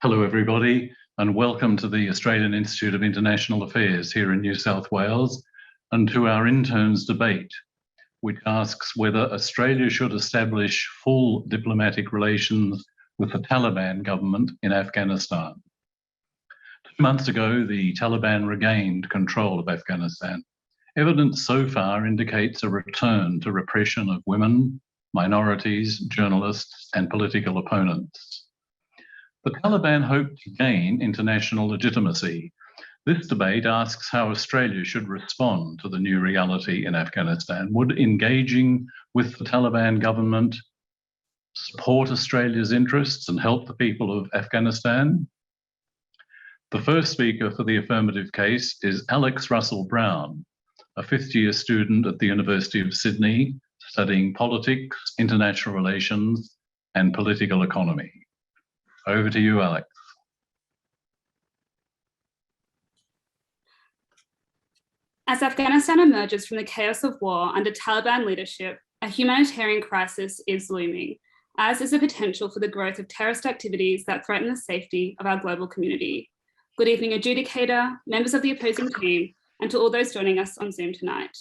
Hello, everybody, and welcome to the Australian Institute of International Affairs here in New South Wales, and to our interns debate, which asks whether Australia should establish full diplomatic relations with the Taliban government in Afghanistan. 2 months ago, the Taliban regained control of Afghanistan. Evidence so far indicates a return to repression of women, minorities, journalists, and political opponents. The Taliban hope to gain international legitimacy. This debate asks how Australia should respond to the new reality in Afghanistan. Would engaging with the Taliban government support Australia's interests and help the people of Afghanistan? The first speaker for the affirmative case is Alex Russell-Brown, a fifth-year student at the University of Sydney, studying politics, international relations, and political economy. Over to you, Alex. As Afghanistan emerges from the chaos of war under Taliban leadership, a humanitarian crisis is looming, as is the potential for the growth of terrorist activities that threaten the safety of our global community. Good evening, adjudicator, members of the opposing team, and to all those joining us on Zoom tonight.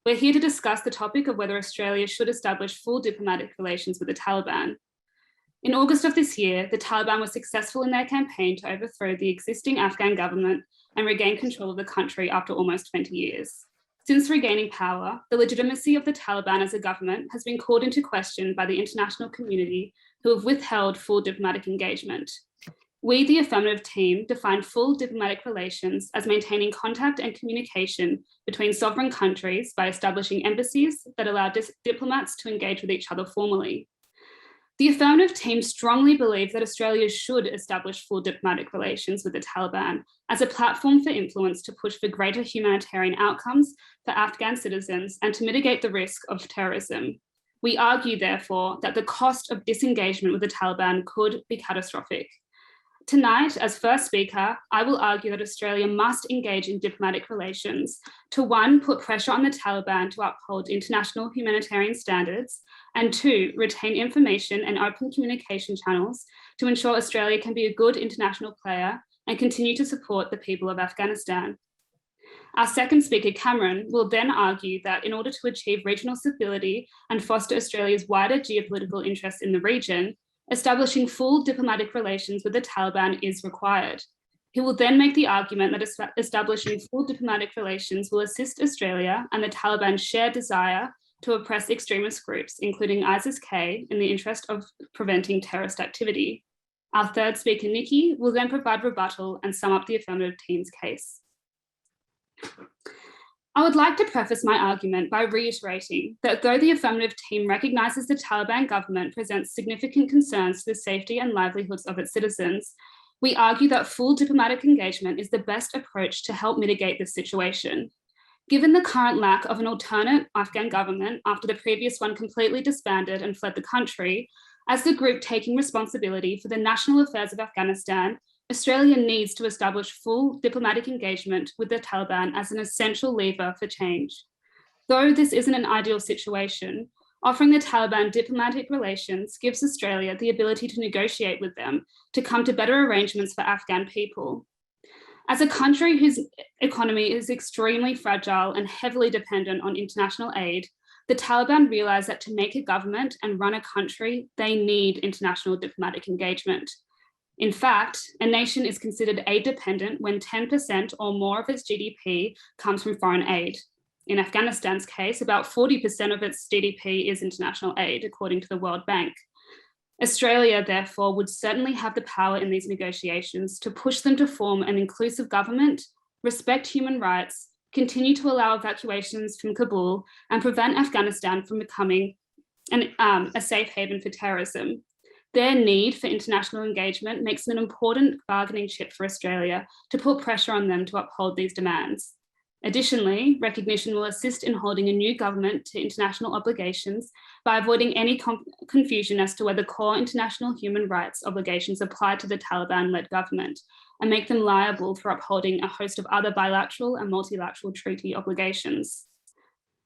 We're here to discuss the topic of whether Australia should establish full diplomatic relations with the Taliban. In August of this year, the Taliban was successful in their campaign to overthrow the existing Afghan government and regain control of the country after almost 20 years. Since regaining power, the legitimacy of the Taliban as a government has been called into question by the international community, who have withheld full diplomatic engagement. We, the affirmative team, define full diplomatic relations as maintaining contact and communication between sovereign countries by establishing embassies that allow diplomats to engage with each other formally. The affirmative team strongly believe that Australia should establish full diplomatic relations with the Taliban as a platform for influence to push for greater humanitarian outcomes for Afghan citizens and to mitigate the risk of terrorism. We argue, therefore, that the cost of disengagement with the Taliban could be catastrophic. Tonight, as first speaker, I will argue that Australia must engage in diplomatic relations to, one, put pressure on the Taliban to uphold international humanitarian standards, and two, retain information and open communication channels to ensure Australia can be a good international player and continue to support the people of Afghanistan. Our second speaker, Cameron, will then argue that in order to achieve regional stability and foster Australia's wider geopolitical interests in the region, establishing full diplomatic relations with the Taliban is required. He will then make the argument that establishing full diplomatic relations will assist Australia and the Taliban's shared desire to oppress extremist groups, including ISIS-K, in the interest of preventing terrorist activity. Our third speaker, Nikki, will then provide rebuttal and sum up the affirmative team's case. I would like to preface my argument by reiterating that though the affirmative team recognises the Taliban government presents significant concerns to the safety and livelihoods of its citizens, we argue that full diplomatic engagement is the best approach to help mitigate this situation. Given the current lack of an alternate Afghan government after the previous one completely disbanded and fled the country, as the group taking responsibility for the national affairs of Afghanistan, Australia needs to establish full diplomatic engagement with the Taliban as an essential lever for change. Though this isn't an ideal situation, offering the Taliban diplomatic relations gives Australia the ability to negotiate with them to come to better arrangements for Afghan people. As a country whose economy is extremely fragile and heavily dependent on international aid, the Taliban realise that to make a government and run a country, they need international diplomatic engagement. In fact, a nation is considered aid dependent when 10% or more of its GDP comes from foreign aid. In Afghanistan's case, about 40% of its GDP is international aid, according to the World Bank. Australia, therefore, would certainly have the power in these negotiations to push them to form an inclusive government, respect human rights, continue to allow evacuations from Kabul, and prevent Afghanistan from becoming a safe haven for terrorism. Their need for international engagement makes it an important bargaining chip for Australia to put pressure on them to uphold these demands. Additionally, recognition will assist in holding a new government to international obligations by avoiding any confusion as to whether core international human rights obligations apply to the Taliban-led government and make them liable for upholding a host of other bilateral and multilateral treaty obligations.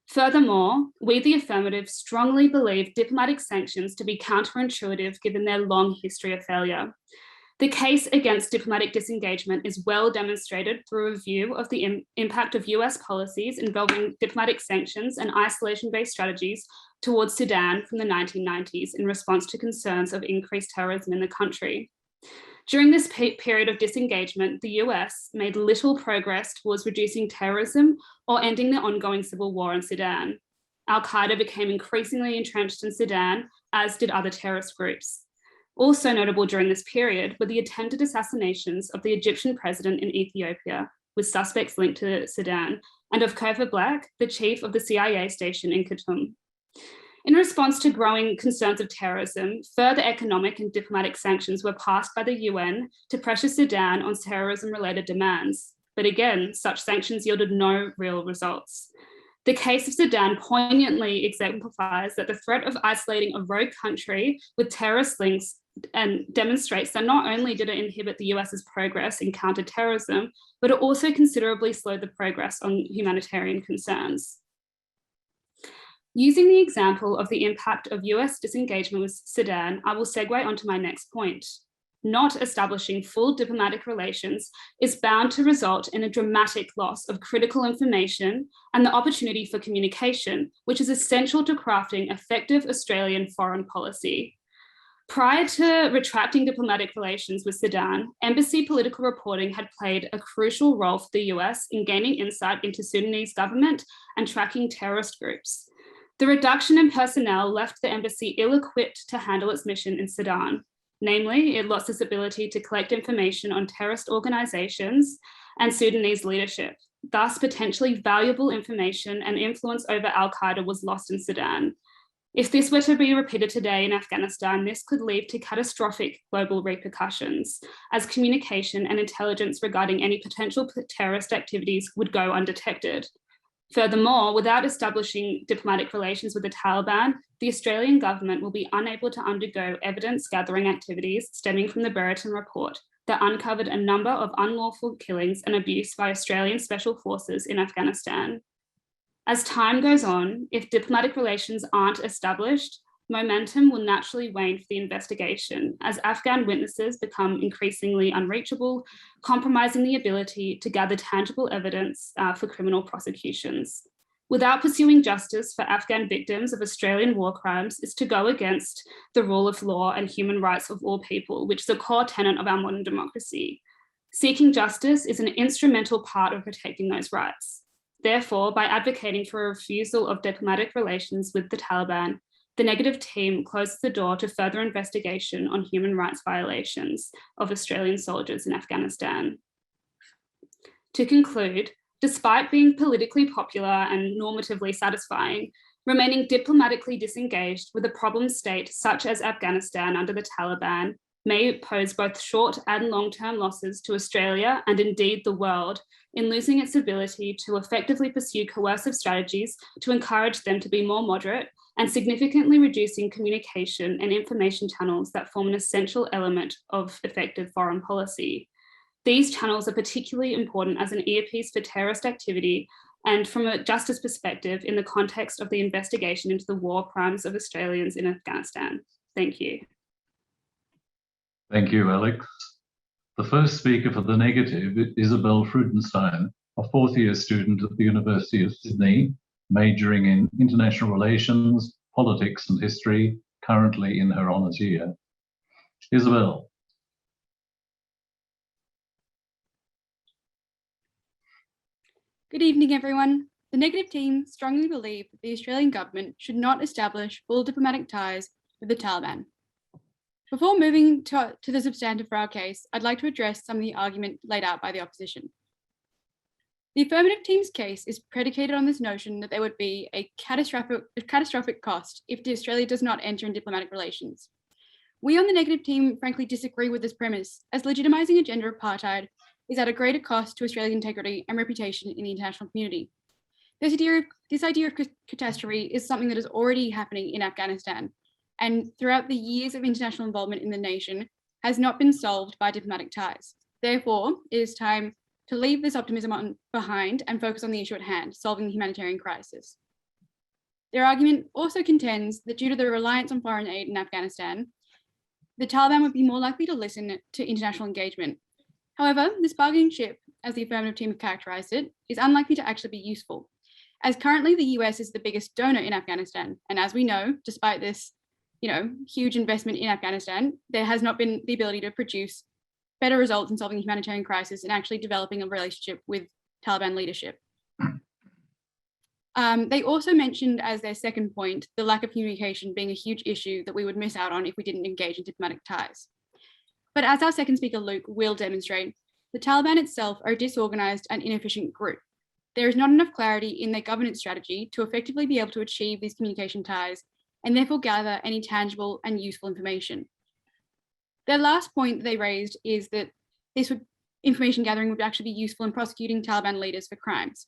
Furthermore, we, the affirmative, strongly believe diplomatic sanctions to be counterintuitive given their long history of failure. The case against diplomatic disengagement is well demonstrated through a review of the impact of US policies involving diplomatic sanctions and isolation-based strategies towards Sudan from the 1990s in response to concerns of increased terrorism in the country. During this period of disengagement, the US made little progress towards reducing terrorism or ending the ongoing civil war in Sudan. Al-Qaeda became increasingly entrenched in Sudan, as did other terrorist groups. Also notable during this period were the attempted assassinations of the Egyptian president in Ethiopia, with suspects linked to Sudan, and of Kofa Black, the chief of the CIA station in Khartoum. In response to growing concerns of terrorism, further economic and diplomatic sanctions were passed by the UN to pressure Sudan on terrorism-related demands. But again, such sanctions yielded no real results. The case of Sudan poignantly exemplifies that the threat of isolating a rogue country with terrorist links and demonstrates that not only did it inhibit the US's progress in counter-terrorism, but it also considerably slowed the progress on humanitarian concerns. Using the example of the impact of US disengagement with Sudan, I will segue onto my next point. Not establishing full diplomatic relations is bound to result in a dramatic loss of critical information and the opportunity for communication, which is essential to crafting effective Australian foreign policy. Prior to retracting diplomatic relations with Sudan, embassy political reporting had played a crucial role for the US in gaining insight into Sudanese government and tracking terrorist groups. The reduction in personnel left the embassy ill-equipped to handle its mission in Sudan. Namely, it lost its ability to collect information on terrorist organizations and Sudanese leadership. Thus, potentially valuable information and influence over Al-Qaeda was lost in Sudan. If this were to be repeated today in Afghanistan, this could lead to catastrophic global repercussions, as communication and intelligence regarding any potential terrorist activities would go undetected. Furthermore, without establishing diplomatic relations with the Taliban, the Australian government will be unable to undergo evidence-gathering activities stemming from the Boreham report that uncovered a number of unlawful killings and abuse by Australian special forces in Afghanistan. As time goes on, if diplomatic relations aren't established, momentum will naturally wane for the investigation as Afghan witnesses become increasingly unreachable, compromising the ability to gather tangible evidence for criminal prosecutions. Without pursuing justice for Afghan victims of Australian war crimes is to go against the rule of law and human rights of all people, which is a core tenet of our modern democracy. Seeking justice is an instrumental part of protecting those rights. Therefore, by advocating for a refusal of diplomatic relations with the Taliban, the negative team closes the door to further investigation on human rights violations of Australian soldiers in Afghanistan. To conclude, despite being politically popular and normatively satisfying, remaining diplomatically disengaged with a problem state such as Afghanistan under the Taliban may pose both short and long-term losses to Australia and indeed the world in losing its ability to effectively pursue coercive strategies to encourage them to be more moderate and significantly reducing communication and information channels that form an essential element of effective foreign policy. These channels are particularly important as an earpiece for terrorist activity and from a justice perspective in the context of the investigation into the war crimes of Australians in Afghanistan. Thank you. Thank you, Alex. The first speaker for the negative is Isabel Freudenstein, a fourth-year student at the University of Sydney, majoring in international relations, politics and history, currently in her honours year. Isabel. Good evening, everyone. The negative team strongly believe that the Australian government should not establish full diplomatic ties with the Taliban. Before moving to the substantive for our case, I'd like to address some of the argument laid out by the opposition. The affirmative team's case is predicated on this notion that there would be a catastrophic cost if Australia does not enter in diplomatic relations. We on the negative team frankly disagree with this premise, as legitimising a gender apartheid is at a greater cost to Australian integrity and reputation in the international community. This idea of catastrophe is something that is already happening in Afghanistan, and throughout the years of international involvement in the nation has not been solved by diplomatic ties. Therefore, it is time to leave this optimism behind and focus on the issue at hand, solving the humanitarian crisis. Their argument also contends that due to the reliance on foreign aid in Afghanistan, the Taliban would be more likely to listen to international engagement. However, this bargaining chip, as the affirmative team have characterised it, is unlikely to actually be useful, as currently the US is the biggest donor in Afghanistan. And as we know, despite this, huge investment in Afghanistan, there has not been the ability to produce better results in solving the humanitarian crisis and actually developing a relationship with Taliban leadership. They also mentioned as their second point, the lack of communication being a huge issue that we would miss out on if we didn't engage in diplomatic ties. But as our second speaker, Luke, will demonstrate, the Taliban itself are a disorganized and inefficient group. There is not enough clarity in their governance strategy to effectively be able to achieve these communication ties and therefore gather any tangible and useful information. Their last point that they raised is that information gathering would actually be useful in prosecuting Taliban leaders for crimes.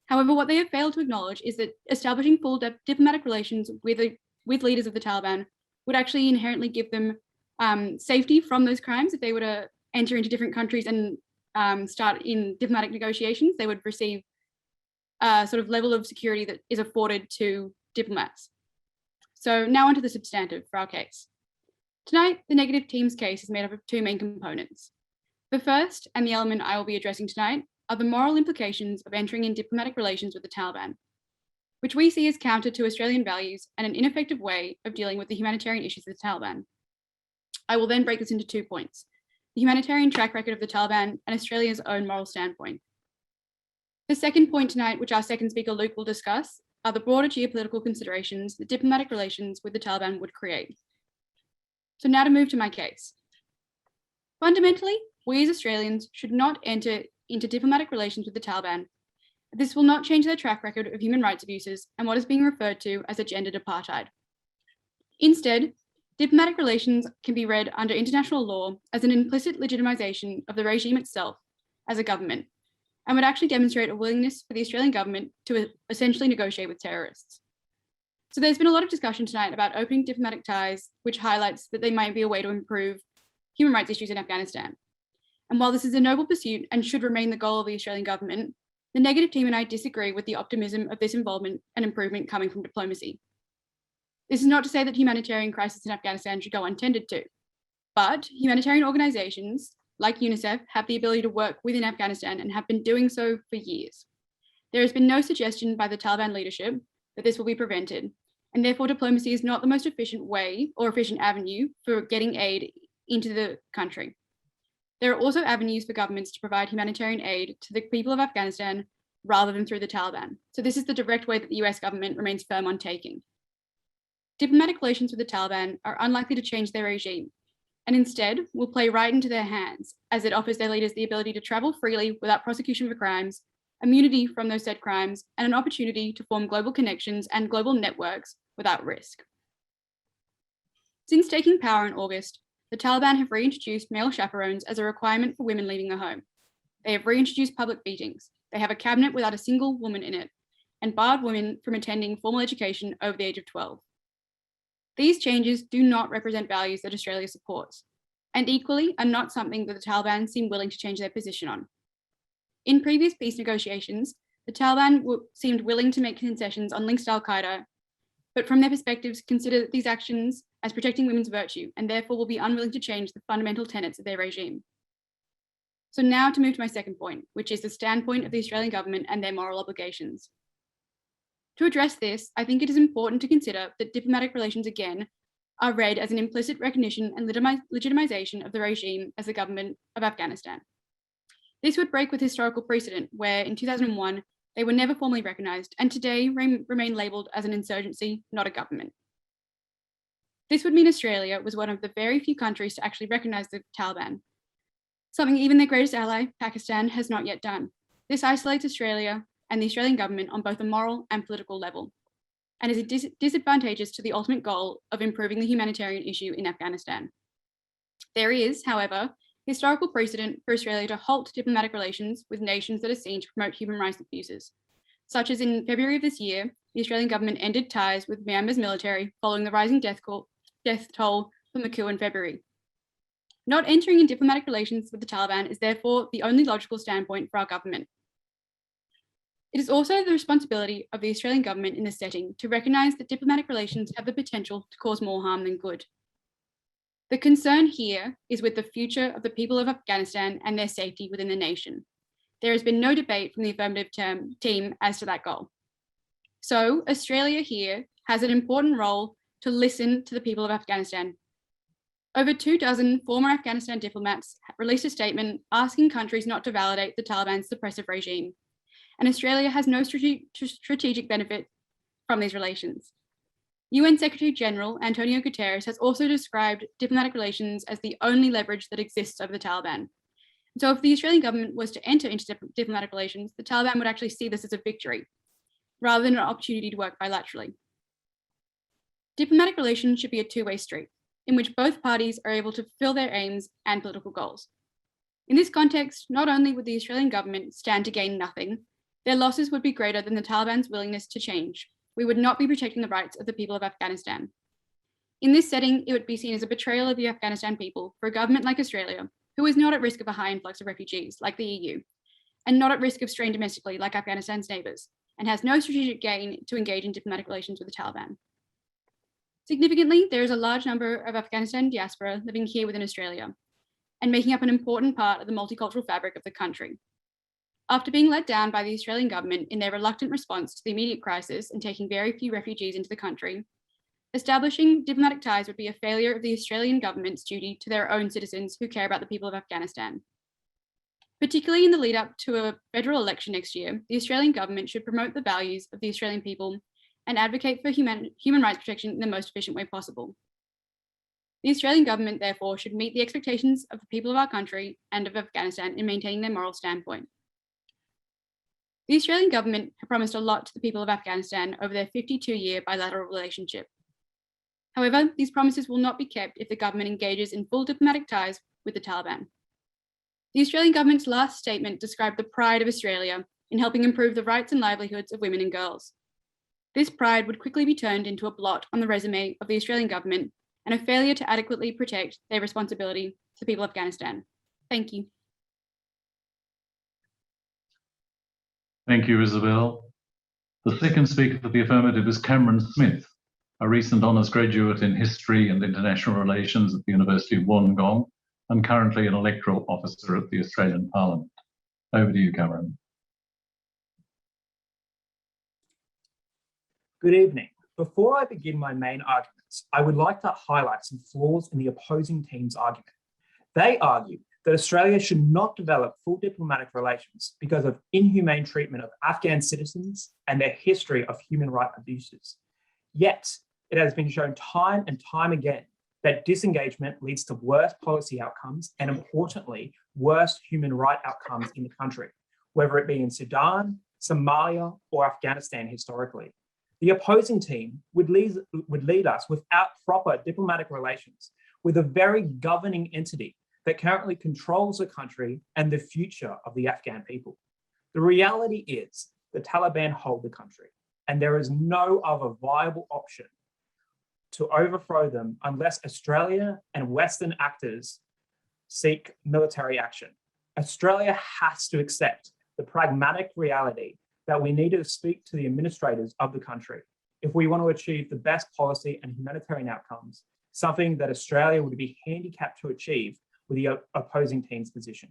However, what they have failed to acknowledge is that establishing full diplomatic relations with leaders of the Taliban would actually inherently give them safety from those crimes. If they were to enter into different countries and start in diplomatic negotiations, they would receive a sort of level of security that is afforded to diplomats. So now onto the substantive for our case. Tonight, the negative team's case is made up of two main components. The first, and the element I will be addressing tonight, are the moral implications of entering in diplomatic relations with the Taliban, which we see as counter to Australian values and an ineffective way of dealing with the humanitarian issues of the Taliban. I will then break this into 2 points: the humanitarian track record of the Taliban and Australia's own moral standpoint. The second point tonight, which our second speaker, Luke, will discuss, are the broader geopolitical considerations that diplomatic relations with the Taliban would create. So now to move to my case. Fundamentally, we as Australians should not enter into diplomatic relations with the Taliban. This will not change their track record of human rights abuses and what is being referred to as a gendered apartheid. Instead, diplomatic relations can be read under international law as an implicit legitimization of the regime itself as a government, and would actually demonstrate a willingness for the Australian government to essentially negotiate with terrorists. So there's been a lot of discussion tonight about opening diplomatic ties, which highlights that they might be a way to improve human rights issues in Afghanistan. And while this is a noble pursuit and should remain the goal of the Australian government, the negative team and I disagree with the optimism of this involvement and improvement coming from diplomacy. This is not to say that humanitarian crisis in Afghanistan should go untended to, but humanitarian organizations like UNICEF have the ability to work within Afghanistan and have been doing so for years. There has been no suggestion by the Taliban leadership that this will be prevented, and therefore diplomacy is not the most efficient way or efficient avenue for getting aid into the country. There are also avenues for governments to provide humanitarian aid to the people of Afghanistan rather than through the Taliban. So this is the direct way that the US government remains firm on taking. Diplomatic relations with the Taliban are unlikely to change their regime, and instead will play right into their hands as it offers their leaders the ability to travel freely without prosecution for crimes, immunity from those said crimes, and an opportunity to form global connections and global networks without risk. Since taking power in August, the Taliban have reintroduced male chaperones as a requirement for women leaving the home. They have reintroduced public beatings. They have a cabinet without a single woman in it, and barred women from attending formal education over the age of 12. These changes do not represent values that Australia supports, and equally are not something that the Taliban seem willing to change their position on. In previous peace negotiations, the Taliban seemed willing to make concessions on links to Al-Qaeda, but from their perspectives consider these actions as protecting women's virtue, and therefore will be unwilling to change the fundamental tenets of their regime. So now to move to my second point, which is the standpoint of the Australian government and their moral obligations. To address this, I think it is important to consider that diplomatic relations again are read as an implicit recognition and legitimization of the regime as the government of Afghanistan. This would break with historical precedent where in 2001, they were never formally recognized and today remain labeled as an insurgency, not a government. This would mean Australia was one of the very few countries to actually recognize the Taliban, something even their greatest ally, Pakistan, has not yet done. This isolates Australia and the Australian government on both a moral and political level, and is disadvantageous to the ultimate goal of improving the humanitarian issue in Afghanistan. There is, however, historical precedent for Australia to halt diplomatic relations with nations that are seen to promote human rights abuses, such as in February of this year, the Australian government ended ties with Myanmar's military following the rising death toll from the coup in February. Not entering in diplomatic relations with the Taliban is therefore the only logical standpoint for our government. It is also the responsibility of the Australian government in this setting to recognise that diplomatic relations have the potential to cause more harm than good. The concern here is with the future of the people of Afghanistan and their safety within the nation. There has been no debate from the affirmative team as to that goal. So Australia here has an important role to listen to the people of Afghanistan. Over 24 former Afghanistan diplomats released a statement asking countries not to validate the Taliban's suppressive regime, and Australia has no strategic benefit from these relations. UN Secretary General Antonio Guterres has also described diplomatic relations as the only leverage that exists over the Taliban. So if the Australian government was to enter into diplomatic relations, the Taliban would actually see this as a victory, rather than an opportunity to work bilaterally. Diplomatic relations should be a two-way street, in which both parties are able to fulfill their aims and political goals. In this context, not only would the Australian government stand to gain nothing, their losses would be greater than the Taliban's willingness to change. We would not be protecting the rights of the people of Afghanistan. In this setting, it would be seen as a betrayal of the Afghanistan people for a government like Australia, who is not at risk of a high influx of refugees like the EU, and not at risk of strain domestically like Afghanistan's neighbours, and has no strategic gain to engage in diplomatic relations with the Taliban. Significantly, there is a large number of Afghanistan diaspora living here within Australia and making up an important part of the multicultural fabric of the country. After being let down by the Australian government in their reluctant response to the immediate crisis and taking very few refugees into the country, establishing diplomatic ties would be a failure of the Australian government's duty to their own citizens who care about the people of Afghanistan. Particularly in the lead up to a federal election next year, the Australian government should promote the values of the Australian people and advocate for human rights protection in the most efficient way possible. The Australian government, therefore, should meet the expectations of the people of our country and of Afghanistan in maintaining their moral standpoint. The Australian government have promised a lot to the people of Afghanistan over their 52-year bilateral relationship. However, these promises will not be kept if the government engages in full diplomatic ties with the Taliban. The Australian government's last statement described the pride of Australia in helping improve the rights and livelihoods of women and girls. This pride would quickly be turned into a blot on the resume of the Australian government and a failure to adequately protect their responsibility to the people of Afghanistan. Thank you. Thank you, Isabel. The second speaker for the affirmative is Cameron Smith, a recent honours graduate in History and International Relations at the University of Wollongong and currently an electoral officer at the Australian Parliament. Over to you, Cameron. Good evening. Before I begin my main arguments, I would like to highlight some flaws in the opposing team's argument. They argue that Australia should not develop full diplomatic relations because of inhumane treatment of Afghan citizens and their history of human rights abuses. Yet, it has been shown time and time again that disengagement leads to worse policy outcomes and, importantly, worse human rights outcomes in the country, whether it be in Sudan, Somalia, or Afghanistan historically. The opposing team would lead us without proper diplomatic relations with a very governing entity that currently controls the country and the future of the Afghan people. The reality is the Taliban hold the country, and there is no other viable option to overthrow them unless Australia and Western actors seek military action. Australia has to accept the pragmatic reality that we need to speak to the administrators of the country if we want to achieve the best policy and humanitarian outcomes, something that Australia would be handicapped to achieve with the opposing team's position.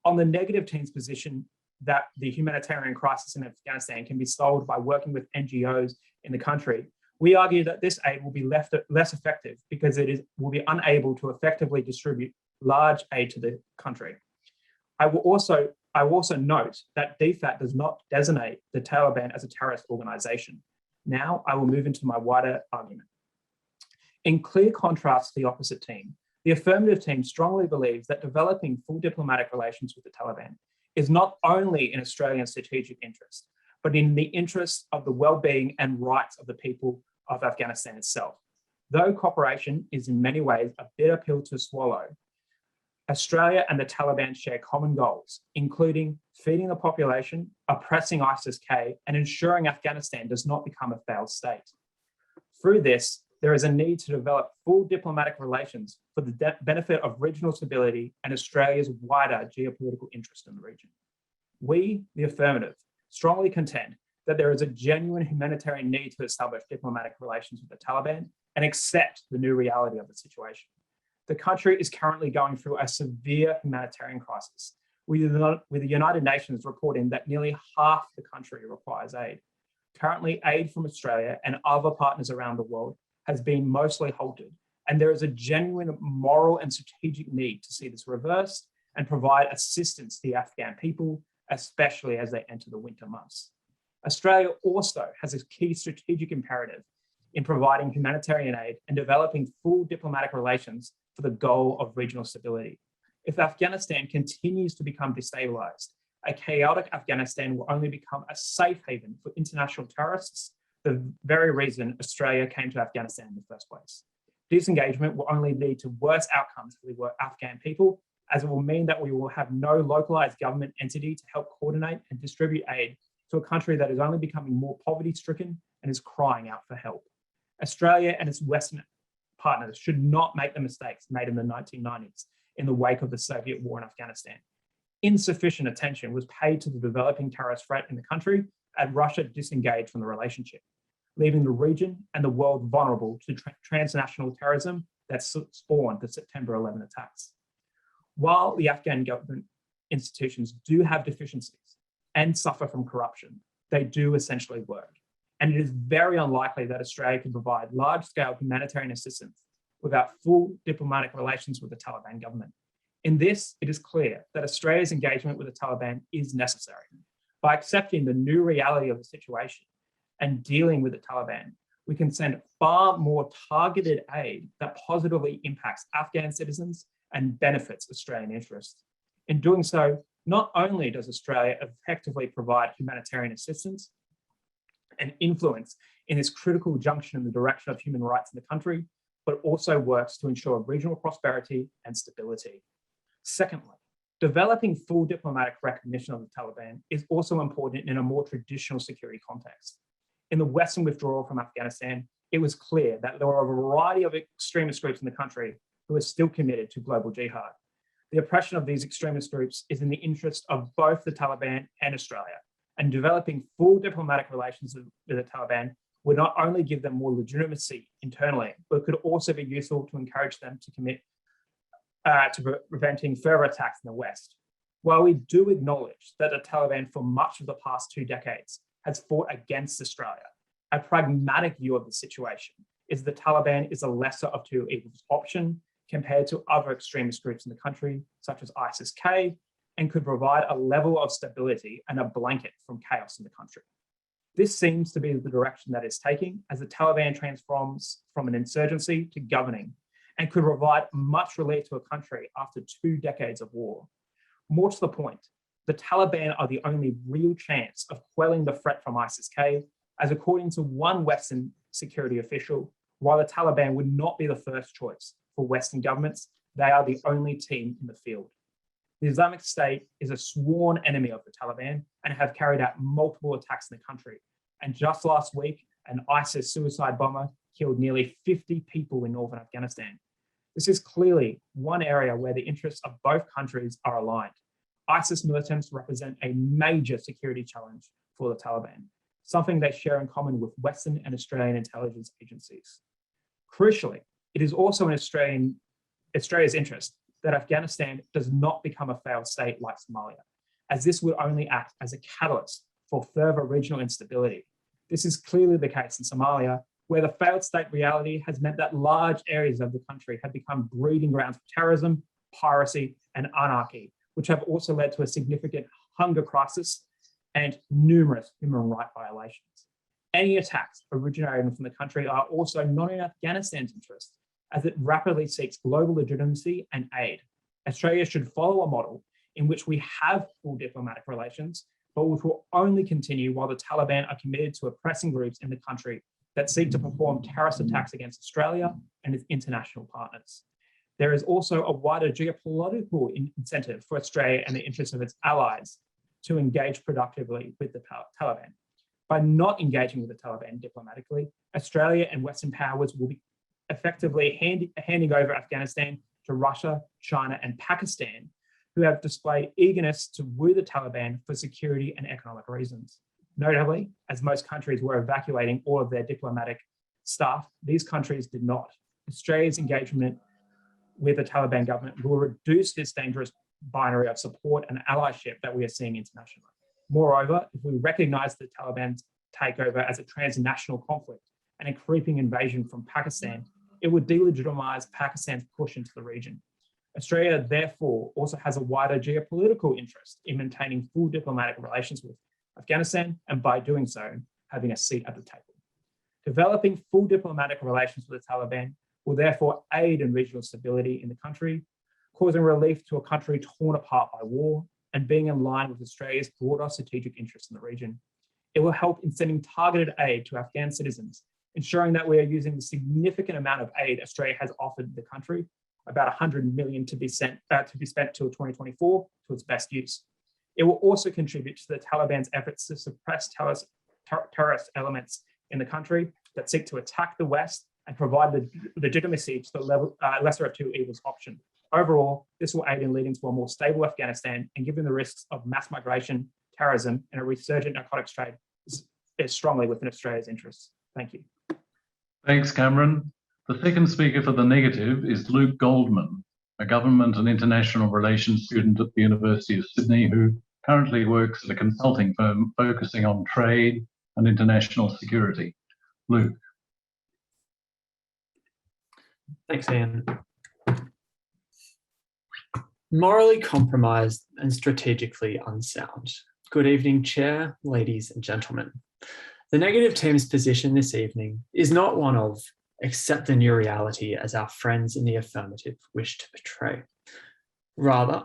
On the negative team's position that the humanitarian crisis in Afghanistan can be solved by working with NGOs in the country, we argue that this aid will be less effective because will be unable to effectively distribute large aid to the country. I will also note that DFAT does not designate the Taliban as a terrorist organization. Now I will move into my wider argument. In clear contrast to the opposite team, the affirmative team strongly believes that developing full diplomatic relations with the Taliban is not only in Australian strategic interest, but in the interest of the well-being and rights of the people of Afghanistan itself. Though cooperation is in many ways a bitter pill to swallow, Australia and the Taliban share common goals, including feeding the population, oppressing ISIS-K, and ensuring Afghanistan does not become a failed state. Through this, there is a need to develop full diplomatic relations for the benefit of regional stability and Australia's wider geopolitical interest in the region. We, the affirmative, strongly contend that there is a genuine humanitarian need to establish diplomatic relations with the Taliban and accept the new reality of the situation. The country is currently going through a severe humanitarian crisis, with the United Nations reporting that nearly half the country requires aid. Currently, aid from Australia and other partners around the world has been mostly halted, and there is a genuine moral and strategic need to see this reversed and provide assistance to the Afghan people, especially as they enter the winter months. Australia also has a key strategic imperative in providing humanitarian aid and developing full diplomatic relations for the goal of regional stability. If Afghanistan continues to become destabilized, a chaotic Afghanistan will only become a safe haven for international terrorists, the very reason Australia came to Afghanistan in the first place. Disengagement will only lead to worse outcomes for the Afghan people, as it will mean that we will have no localized government entity to help coordinate and distribute aid to a country that is only becoming more poverty-stricken and is crying out for help. Australia and its Western partners should not make the mistakes made in the 1990s in the wake of the Soviet war in Afghanistan. Insufficient attention was paid to the developing terrorist threat in the country, and Russia disengaged from the relationship, leaving the region and the world vulnerable to transnational terrorism that spawned the September 11 attacks. While the Afghan government institutions do have deficiencies and suffer from corruption, they do essentially work. And it is very unlikely that Australia can provide large-scale humanitarian assistance without full diplomatic relations with the Taliban government. In this, it is clear that Australia's engagement with the Taliban is necessary. By accepting the new reality of the situation and dealing with the Taliban, we can send far more targeted aid that positively impacts Afghan citizens and benefits Australian interests. In doing so, not only does Australia effectively provide humanitarian assistance and influence in this critical junction in the direction of human rights in the country, but also works to ensure regional prosperity and stability. Secondly, developing full diplomatic recognition of the Taliban is also important in a more traditional security context. In the Western withdrawal from Afghanistan, it was clear that there were a variety of extremist groups in the country who are still committed to global jihad. The oppression of these extremist groups is in the interest of both the Taliban and Australia, and developing full diplomatic relations with the Taliban would not only give them more legitimacy internally, but could also be useful to encourage them to commit to preventing further attacks in the West. While we do acknowledge that the Taliban for much of the past 2 decades has fought against Australia, a pragmatic view of the situation is the Taliban is a lesser of two evils option compared to other extremist groups in the country, such as ISIS-K, and could provide a level of stability and a blanket from chaos in the country. This seems to be the direction that it's taking as the Taliban transforms from an insurgency to governing, and could provide much relief to a country after 2 decades of war. More to the point, the Taliban are the only real chance of quelling the threat from ISIS-K, as according to one Western security official, while the Taliban would not be the first choice for Western governments, they are the only team in the field. The Islamic State is a sworn enemy of the Taliban and have carried out multiple attacks in the country. And just last week, an ISIS suicide bomber killed nearly 50 people in northern Afghanistan. This is clearly one area where the interests of both countries are aligned. ISIS militants represent a major security challenge for the Taliban, something they share in common with Western and Australian intelligence agencies. Crucially, it is also in Australia's interest that Afghanistan does not become a failed state like Somalia, as this would only act as a catalyst for further regional instability. This is clearly the case in Somalia, where the failed state reality has meant that large areas of the country have become breeding grounds for terrorism, piracy, and anarchy, which have also led to a significant hunger crisis and numerous human rights violations. Any attacks originating from the country are also not in Afghanistan's interest, as it rapidly seeks global legitimacy and aid. Australia should follow a model in which we have full diplomatic relations, but which will only continue while the Taliban are committed to oppressing groups in the country that seek to perform terrorist attacks against Australia and its international partners. There is also a wider geopolitical incentive for Australia and the interests of its allies to engage productively with the Taliban. By not engaging with the Taliban diplomatically, Australia and Western powers will be effectively handing over Afghanistan to Russia, China, and Pakistan, who have displayed eagerness to woo the Taliban for security and economic reasons. Notably, as most countries were evacuating all of their diplomatic staff, these countries did not. Australia's engagement with the Taliban government will reduce this dangerous binary of support and allyship that we are seeing internationally. Moreover, if we recognise the Taliban's takeover as a transnational conflict and a creeping invasion from Pakistan, it would delegitimise Pakistan's push into the region. Australia, therefore, also has a wider geopolitical interest in maintaining full diplomatic relations with Afghanistan, and by doing so, having a seat at the table. Developing full diplomatic relations with the Taliban will therefore aid in regional stability in the country, causing relief to a country torn apart by war and being in line with Australia's broader strategic interests in the region. It will help in sending targeted aid to Afghan citizens, ensuring that we are using the significant amount of aid Australia has offered the country, about 100 million to be spent till 2024, to its best use. It will also contribute to the Taliban's efforts to suppress terrorist elements in the country that seek to attack the West and provide the legitimacy to the lesser of two evils option. Overall, this will aid in leading to a more stable Afghanistan, and given the risks of mass migration, terrorism, and a resurgent narcotics trade is strongly within Australia's interests. Thank you. Thanks, Cameron. The second speaker for the negative is Luke Goldman, a government and international relations student at the University of Sydney who currently works at a consulting firm focusing on trade and international security. Luke. Thanks, Ian. Morally compromised and strategically unsound. Good evening, Chair, ladies and gentlemen. The negative team's position this evening is not one of accept the new reality as our friends in the affirmative wish to portray. Rather,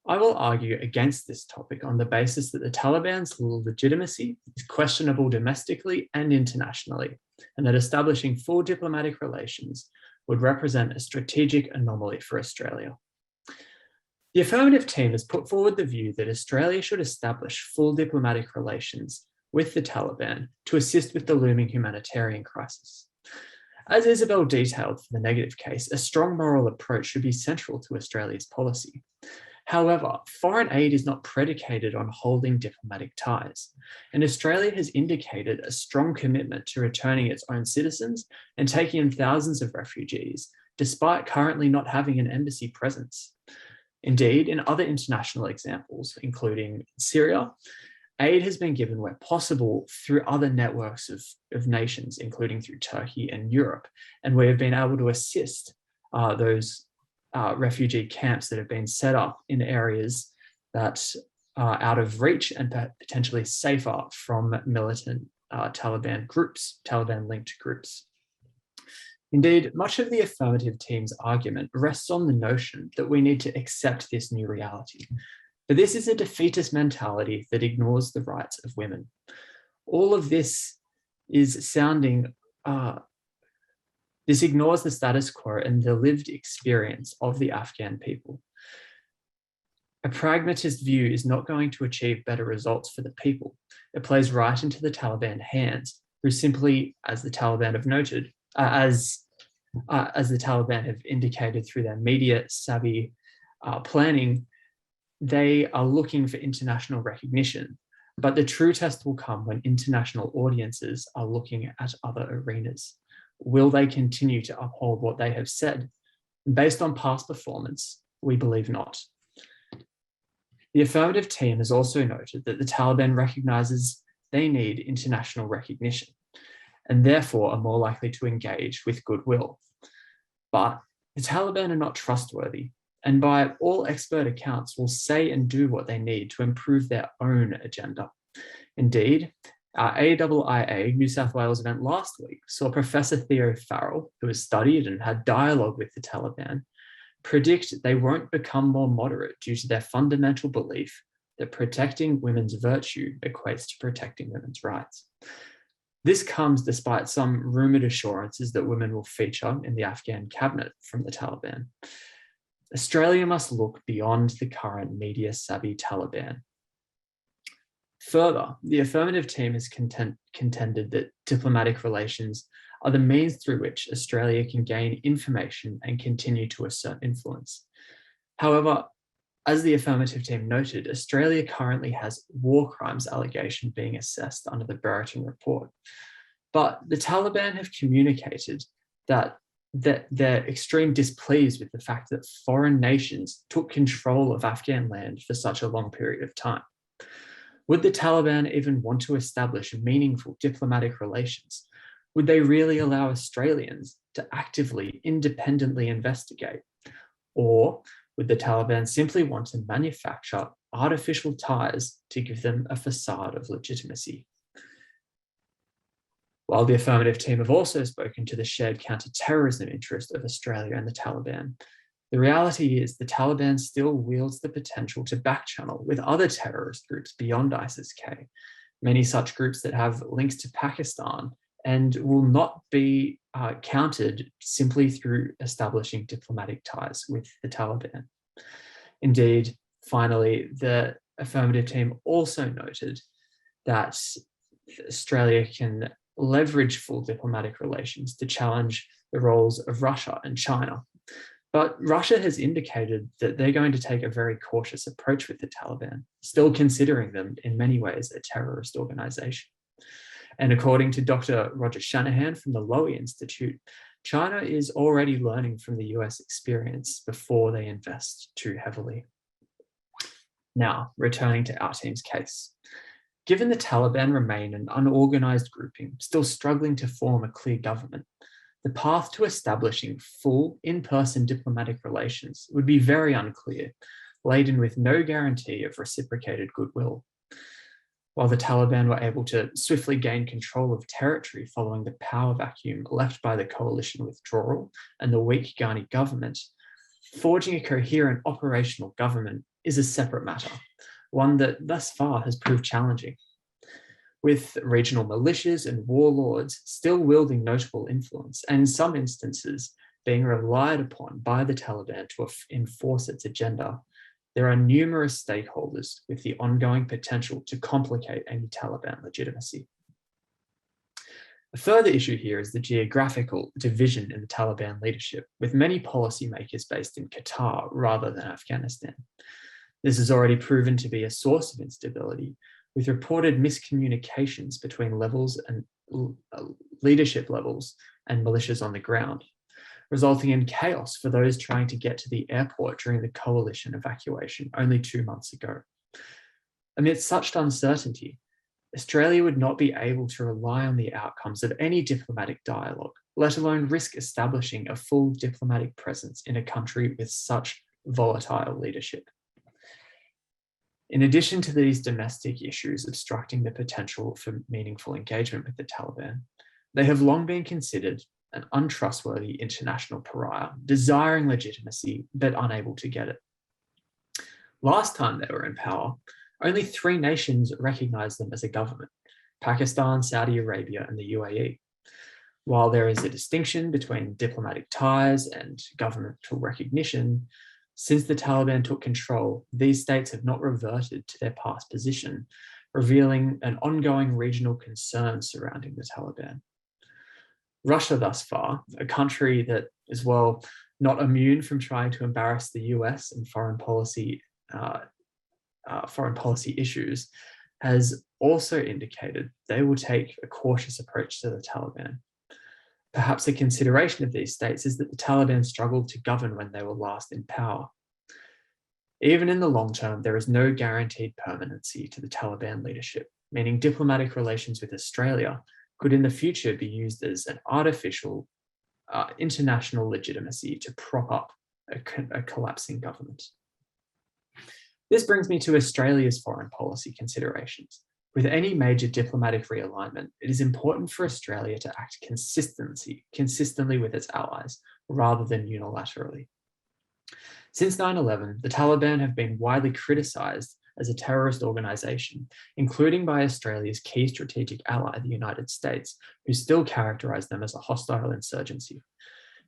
I will argue against this topic on the basis that the Taliban's legitimacy is questionable domestically and internationally, and that establishing full diplomatic relations would represent a strategic anomaly for Australia. The affirmative team has put forward the view that Australia should establish full diplomatic relations with the Taliban to assist with the looming humanitarian crisis. As Isabel detailed for the negative case, a strong moral approach should be central to Australia's policy. However, foreign aid is not predicated on holding diplomatic ties, and Australia has indicated a strong commitment to returning its own citizens and taking in thousands of refugees, despite currently not having an embassy presence. Indeed, in other international examples, including Syria, aid has been given where possible through other networks of nations, including through Turkey and Europe, and we have been able to assist those refugee camps that have been set up in areas that are out of reach and potentially safer from militant Taliban groups, Taliban-linked groups. Indeed, much of the affirmative team's argument rests on the notion that we need to accept this new reality. But this is a defeatist mentality that ignores the rights of women. All of this is sounding, this ignores the status quo and the lived experience of the Afghan people. A pragmatist view is not going to achieve better results for the people. It plays right into the Taliban hands, who simply, as the Taliban have noted, as the Taliban have indicated through their media-savvy planning, they are looking for international recognition. But the true test will come when international audiences are looking at other arenas. Will they continue to uphold what they have said? Based on past performance, we believe not. The affirmative team has also noted that the Taliban recognises they need international recognition and therefore are more likely to engage with goodwill. But the Taliban are not trustworthy, and by all expert accounts will say and do what they need to improve their own agenda. Indeed, our AIIA New South Wales event last week saw Professor Theo Farrell, who has studied and had dialogue with the Taliban, predict they won't become more moderate due to their fundamental belief that protecting women's virtue equates to protecting women's rights. This comes despite some rumoured assurances that women will feature in the Afghan cabinet from the Taliban. Australia must look beyond the current media-savvy Taliban. Further, the affirmative team has contended that diplomatic relations are the means through which Australia can gain information and continue to assert influence. However, as the affirmative team noted, Australia currently has war crimes allegation being assessed under the Boreham report. But the Taliban have communicated that that they're extreme displeased with the fact that foreign nations took control of Afghan land for such a long period of time. Would the Taliban even want to establish meaningful diplomatic relations? Would they really allow Australians to actively, independently investigate? Or would the Taliban simply want to manufacture artificial ties to give them a facade of legitimacy? While the affirmative team have also spoken to the shared counter-terrorism interest of Australia and the Taliban, the reality is the Taliban still wields the potential to backchannel with other terrorist groups beyond ISIS-K, many such groups that have links to Pakistan and will not be countered simply through establishing diplomatic ties with the Taliban. Indeed, finally, the affirmative team also noted that Australia can leverage full diplomatic relations to challenge the roles of Russia and China. But Russia has indicated that they're going to take a very cautious approach with the Taliban, still considering them in many ways a terrorist organization. And according to Dr. Roger Shanahan from the Lowy Institute, China is already learning from the US experience before they invest too heavily. Now, returning to our team's case. Given the Taliban remain an unorganized grouping, still struggling to form a clear government, the path to establishing full in-person diplomatic relations would be very unclear, laden with no guarantee of reciprocated goodwill. While the Taliban were able to swiftly gain control of territory following the power vacuum left by the coalition withdrawal and the weak Ghani government, forging a coherent operational government is a separate matter, one that thus far has proved challenging. With regional militias and warlords still wielding notable influence, and in some instances being relied upon by the Taliban to enforce its agenda, there are numerous stakeholders with the ongoing potential to complicate any Taliban legitimacy. A further issue here is the geographical division in the Taliban leadership, with many policymakers based in Qatar rather than Afghanistan. This has already proven to be a source of instability, with reported miscommunications between levels and leadership levels and militias on the ground, resulting in chaos for those trying to get to the airport during the coalition evacuation only 2 months ago. Amidst such uncertainty, Australia would not be able to rely on the outcomes of any diplomatic dialogue, let alone risk establishing a full diplomatic presence in a country with such volatile leadership. In addition to these domestic issues obstructing the potential for meaningful engagement with the Taliban, they have long been considered an untrustworthy international pariah, desiring legitimacy but unable to get it. Last time they were in power, only 3 nations recognized them as a government: Pakistan, Saudi Arabia, and the UAE. While there is a distinction between diplomatic ties and governmental recognition, since the Taliban took control, these states have not reverted to their past position, revealing an ongoing regional concern surrounding the Taliban. Russia thus far, a country that is, well, not immune from trying to embarrass the US in foreign policy issues, has also indicated they will take a cautious approach to the Taliban. Perhaps a consideration of these states is that the Taliban struggled to govern when they were last in power. Even in the long term, there is no guaranteed permanency to the Taliban leadership, meaning diplomatic relations with Australia could in the future be used as an artificial international legitimacy to prop up a collapsing government. This brings me to Australia's foreign policy considerations. With any major diplomatic realignment, it is important for Australia to act consistently with its allies, rather than unilaterally. Since 9/11, the Taliban have been widely criticised as a terrorist organisation, including by Australia's key strategic ally, the United States, who still characterise them as a hostile insurgency.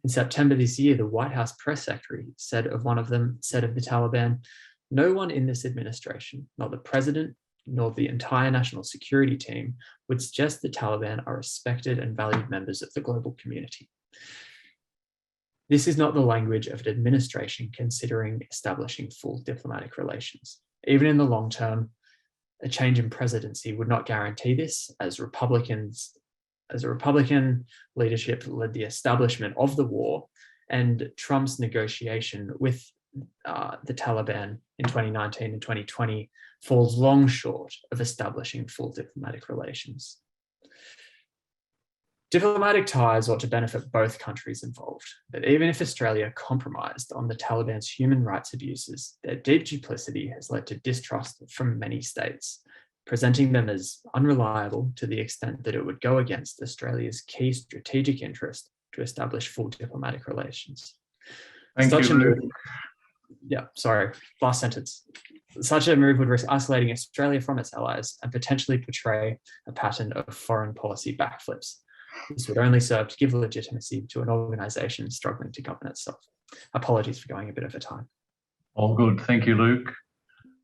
In September this year, the White House press secretary said of the Taliban, "No one in this administration, not the president, nor the entire national security team, would suggest the Taliban are respected and valued members of the global community." This is not the language of an administration considering establishing full diplomatic relations. Even in the long term, a change in presidency would not guarantee this, as Republicans as a Republican leadership led the establishment of the war, and Trump's negotiation with the Taliban in 2019 and 2020 falls long short of establishing full diplomatic relations. Diplomatic ties ought to benefit both countries involved, but even if Australia compromised on the Taliban's human rights abuses, their deep duplicity has led to distrust from many states, presenting them as unreliable to the extent that it would go against Australia's key strategic interest to establish full diplomatic relations. Thank you, Luke. Last sentence. Such a move would risk isolating Australia from its allies and potentially portray a pattern of foreign policy backflips. This would only serve to give legitimacy to an organisation struggling to govern itself. Apologies for going a bit over time. All good. Thank you, Luke.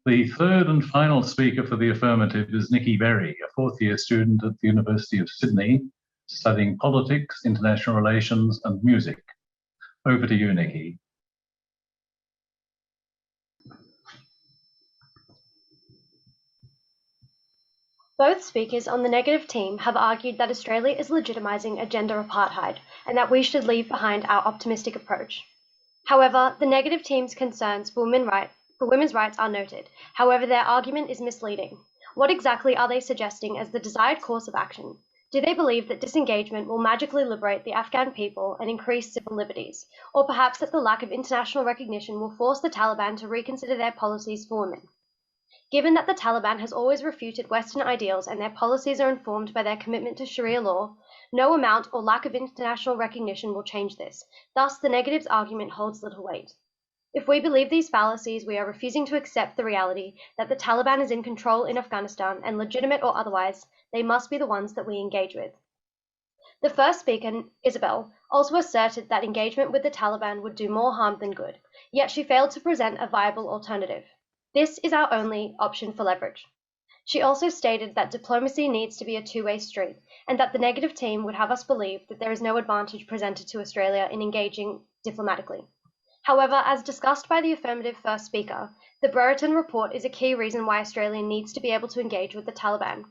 The third and final speaker for the affirmative is Nikki Berry, a fourth-year student at the University of Sydney, studying politics, international relations, and music. Over to you, Nikki. Both speakers on the negative team have argued that Australia is legitimising a gender apartheid and that we should leave behind our optimistic approach. However, the negative team's concerns for women's rights are noted. However, their argument is misleading. What exactly are they suggesting as the desired course of action? Do they believe that disengagement will magically liberate the Afghan people and increase civil liberties? Or perhaps that the lack of international recognition will force the Taliban to reconsider their policies for women? Given that the Taliban has always refuted Western ideals and their policies are informed by their commitment to Sharia law, no amount or lack of international recognition will change this. Thus, the negative's argument holds little weight. If we believe these fallacies, we are refusing to accept the reality that the Taliban is in control in Afghanistan, and legitimate or otherwise, they must be the ones that we engage with. The first speaker, Isabel, also asserted that engagement with the Taliban would do more harm than good, yet she failed to present a viable alternative. This is our only option for leverage. She also stated that diplomacy needs to be a two-way street, and that the negative team would have us believe that there is no advantage presented to Australia in engaging diplomatically. However, as discussed by the affirmative first speaker, the Brereton report is a key reason why Australia needs to be able to engage with the Taliban.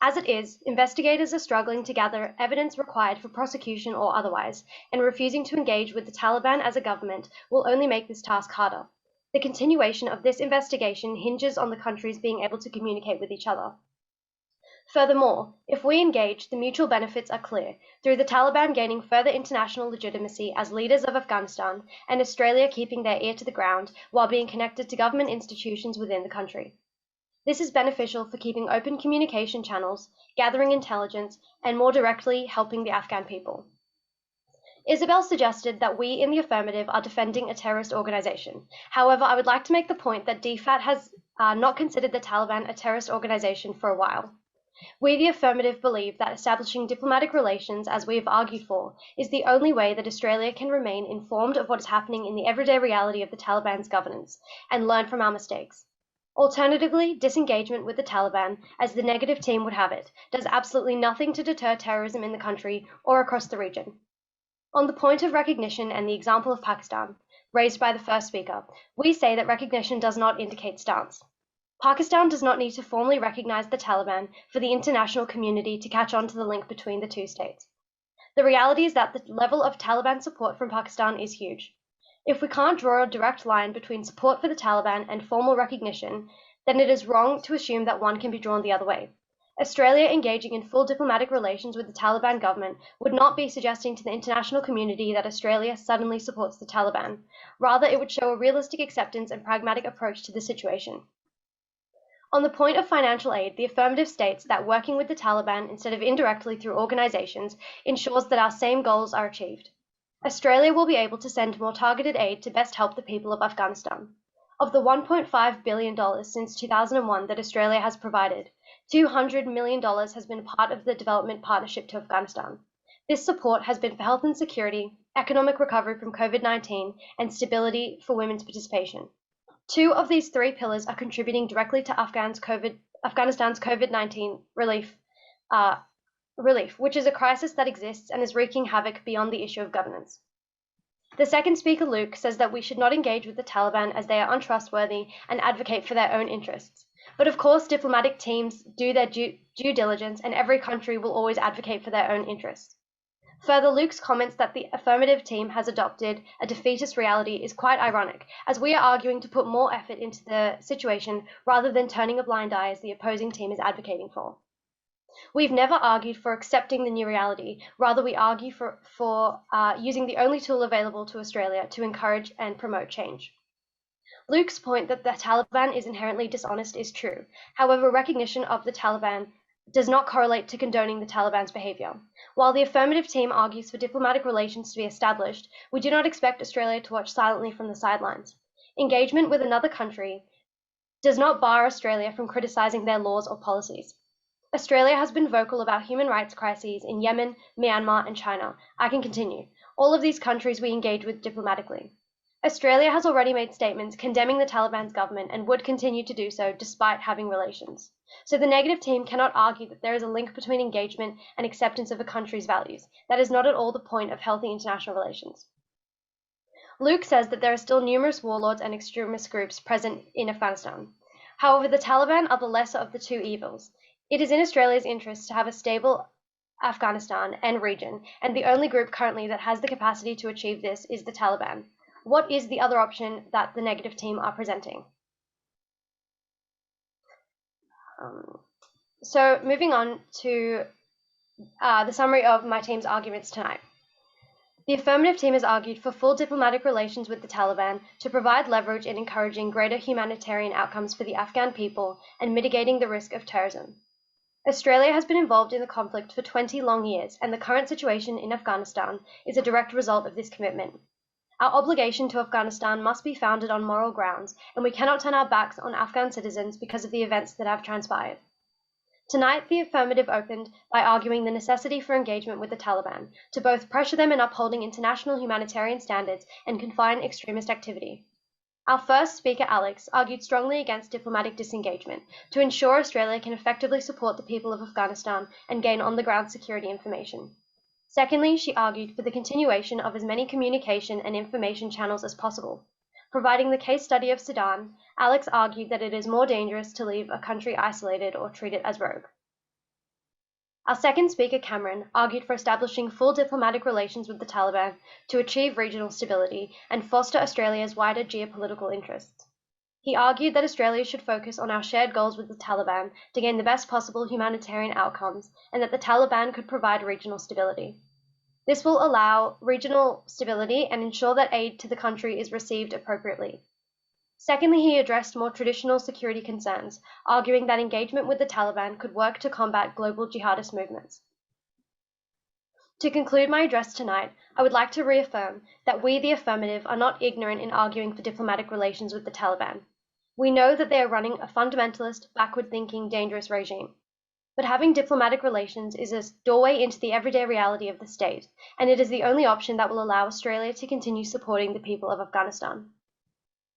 As it is, investigators are struggling to gather evidence required for prosecution or otherwise, and refusing to engage with the Taliban as a government will only make this task harder. The continuation of this investigation hinges on the countries being able to communicate with each other. Furthermore, if we engage, the mutual benefits are clear, through the Taliban gaining further international legitimacy as leaders of Afghanistan, and Australia keeping their ear to the ground while being connected to government institutions within the country. This is beneficial for keeping open communication channels, gathering intelligence, and more directly helping the Afghan people. Isabel suggested that we in the affirmative are defending a terrorist organization. However, I would like to make the point that DFAT has not considered the Taliban a terrorist organization for a while. We, the affirmative, believe that establishing diplomatic relations, as we have argued for, is the only way that Australia can remain informed of what is happening in the everyday reality of the Taliban's governance and learn from our mistakes. Alternatively, disengagement with the Taliban, as the negative team would have it, does absolutely nothing to deter terrorism in the country or across the region. On the point of recognition and the example of Pakistan, raised by the first speaker, we say that recognition does not indicate stance. Pakistan does not need to formally recognize the Taliban for the international community to catch on to the link between the two states. The reality is that the level of Taliban support from Pakistan is huge. If we can't draw a direct line between support for the Taliban and formal recognition, then it is wrong to assume that one can be drawn the other way. Australia engaging in full diplomatic relations with the Taliban government would not be suggesting to the international community that Australia suddenly supports the Taliban. Rather, it would show a realistic acceptance and pragmatic approach to the situation. On the point of financial aid, the affirmative states that working with the Taliban instead of indirectly through organizations ensures that our same goals are achieved. Australia will be able to send more targeted aid to best help the people of Afghanistan. Of the $1.5 billion since 2001 that Australia has provided, $200 million has been part of the development partnership to Afghanistan. This support has been for health and security, economic recovery from COVID-19, and stability for women's participation. Two of these three pillars are contributing directly to Afghanistan's COVID-19 relief, which is a crisis that exists and is wreaking havoc beyond the issue of governance. The second speaker, Luke, says that we should not engage with the Taliban as they are untrustworthy and advocate for their own interests. But of course, diplomatic teams do their due diligence, and every country will always advocate for their own interests. Further, Luke's comments that the affirmative team has adopted a defeatist reality is quite ironic, as we are arguing to put more effort into the situation rather than turning a blind eye as the opposing team is advocating for. We've never argued for accepting the new reality, rather we argue for using the only tool available to Australia to encourage and promote change. Luke's point that the Taliban is inherently dishonest is true. However, recognition of the Taliban does not correlate to condoning the Taliban's behaviour. While the affirmative team argues for diplomatic relations to be established, we do not expect Australia to watch silently from the sidelines. Engagement with another country does not bar Australia from criticising their laws or policies. Australia has been vocal about human rights crises in Yemen, Myanmar, and China. I can continue. All of these countries we engage with diplomatically. Australia has already made statements condemning the Taliban's government and would continue to do so despite having relations. So the negative team cannot argue that there is a link between engagement and acceptance of a country's values. That is not at all the point of healthy international relations. Luke says that there are still numerous warlords and extremist groups present in Afghanistan. However, the Taliban are the lesser of the two evils. It is in Australia's interest to have a stable Afghanistan and region, and the only group currently that has the capacity to achieve this is the Taliban. What is the other option that the negative team are presenting? So moving on to the summary of my team's arguments tonight. The affirmative team has argued for full diplomatic relations with the Taliban to provide leverage in encouraging greater humanitarian outcomes for the Afghan people and mitigating the risk of terrorism. Australia has been involved in the conflict for 20 long years, and the current situation in Afghanistan is a direct result of this commitment. Our obligation to Afghanistan must be founded on moral grounds, and we cannot turn our backs on Afghan citizens because of the events that have transpired. Tonight, the affirmative opened by arguing the necessity for engagement with the Taliban to both pressure them in upholding international humanitarian standards and confine extremist activity. Our first speaker, Alex, argued strongly against diplomatic disengagement to ensure Australia can effectively support the people of Afghanistan and gain on-the-ground security information. Secondly, she argued for the continuation of as many communication and information channels as possible. Providing the case study of Sudan, Alex argued that it is more dangerous to leave a country isolated or treat it as rogue. Our second speaker, Cameron, argued for establishing full diplomatic relations with the Taliban to achieve regional stability and foster Australia's wider geopolitical interests. He argued that Australia should focus on our shared goals with the Taliban to gain the best possible humanitarian outcomes, and that the Taliban could provide regional stability. This will allow regional stability and ensure that aid to the country is received appropriately. Secondly, he addressed more traditional security concerns, arguing that engagement with the Taliban could work to combat global jihadist movements. To conclude my address tonight, I would like to reaffirm that we, the affirmative, are not ignorant in arguing for diplomatic relations with the Taliban. We know that they are running a fundamentalist, backward-thinking, dangerous regime. But having diplomatic relations is a doorway into the everyday reality of the state, and it is the only option that will allow Australia to continue supporting the people of Afghanistan.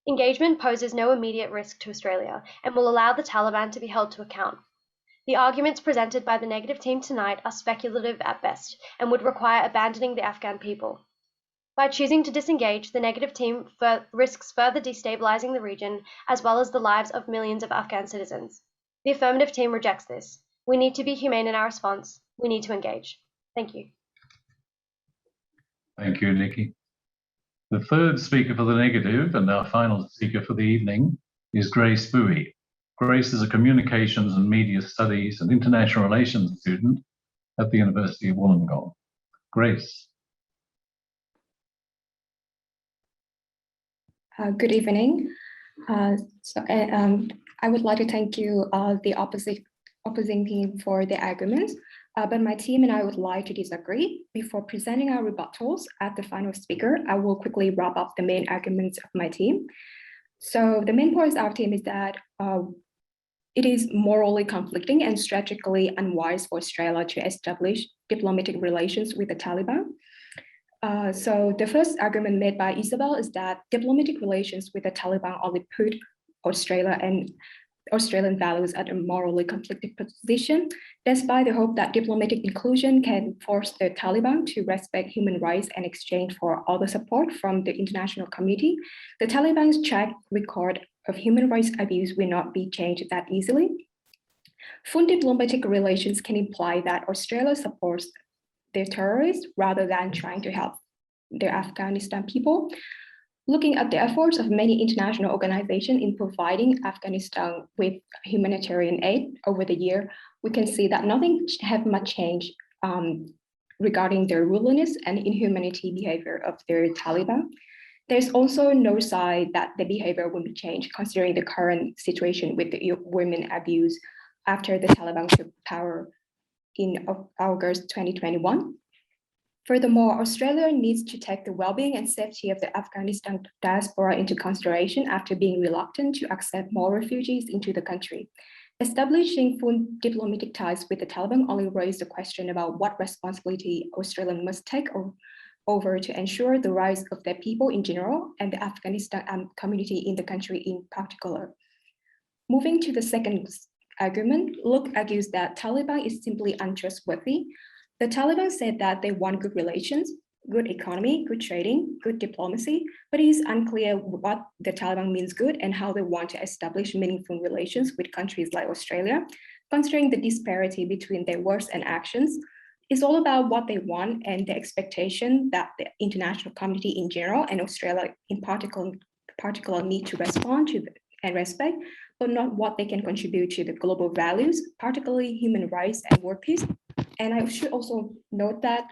Engagement poses no immediate risk to Australia and will allow the Taliban to be held to account. The arguments presented by the negative team tonight are speculative at best and would require abandoning the Afghan people. By choosing to disengage, the negative team risks further destabilizing the region as well as the lives of millions of Afghan citizens. The affirmative team rejects this. We need to be humane in our response. We need to engage. Thank you. Thank you, Nikki. The third speaker for the negative and our final speaker for the evening is Grace Bowie. Grace is a communications and media studies and international relations student at the University of Wollongong. Grace. Good evening. I would like to thank you, the opposing team, for the arguments, but my team and I would like to disagree. Before presenting our rebuttals at the final speaker, I will quickly wrap up the main arguments of my team. So the main point of our team is that it is morally conflicting and strategically unwise for Australia to establish diplomatic relations with the Taliban. So the first argument made by Isabel is that diplomatic relations with the Taliban only put Australia and Australian values at a morally conflicted position, despite the hope that diplomatic inclusion can force the Taliban to respect human rights in exchange for all the support from the international community. The Taliban's track record of human rights abuse will not be changed that easily. Full diplomatic relations can imply that Australia supports the terrorists rather than trying to help the Afghanistan people. Looking at the efforts of many international organizations in providing Afghanistan with humanitarian aid over the year, we can see that nothing have much changed regarding their rudeness and inhumanity behavior of their Taliban. There's also no sign that the behavior will be changed considering the current situation with the women abuse after the Taliban took power in August 2021. Furthermore, Australia needs to take the well-being and safety of the Afghanistan diaspora into consideration after being reluctant to accept more refugees into the country. Establishing full diplomatic ties with the Taliban only raised the question about what responsibility Australia must take over to ensure the rights of their people in general and the Afghanistan community in the country in particular. Moving to the second argument, Look argues that Taliban is simply untrustworthy. The Taliban said that they want good relations, good economy, good trading, good diplomacy, but it is unclear what the Taliban means good and how they want to establish meaningful relations with countries like Australia, considering the disparity between their words and actions. It's all about what they want and the expectation that the international community in general and Australia in particular need to respond to and respect, but not what they can contribute to the global values, particularly human rights and world peace. And I should also note that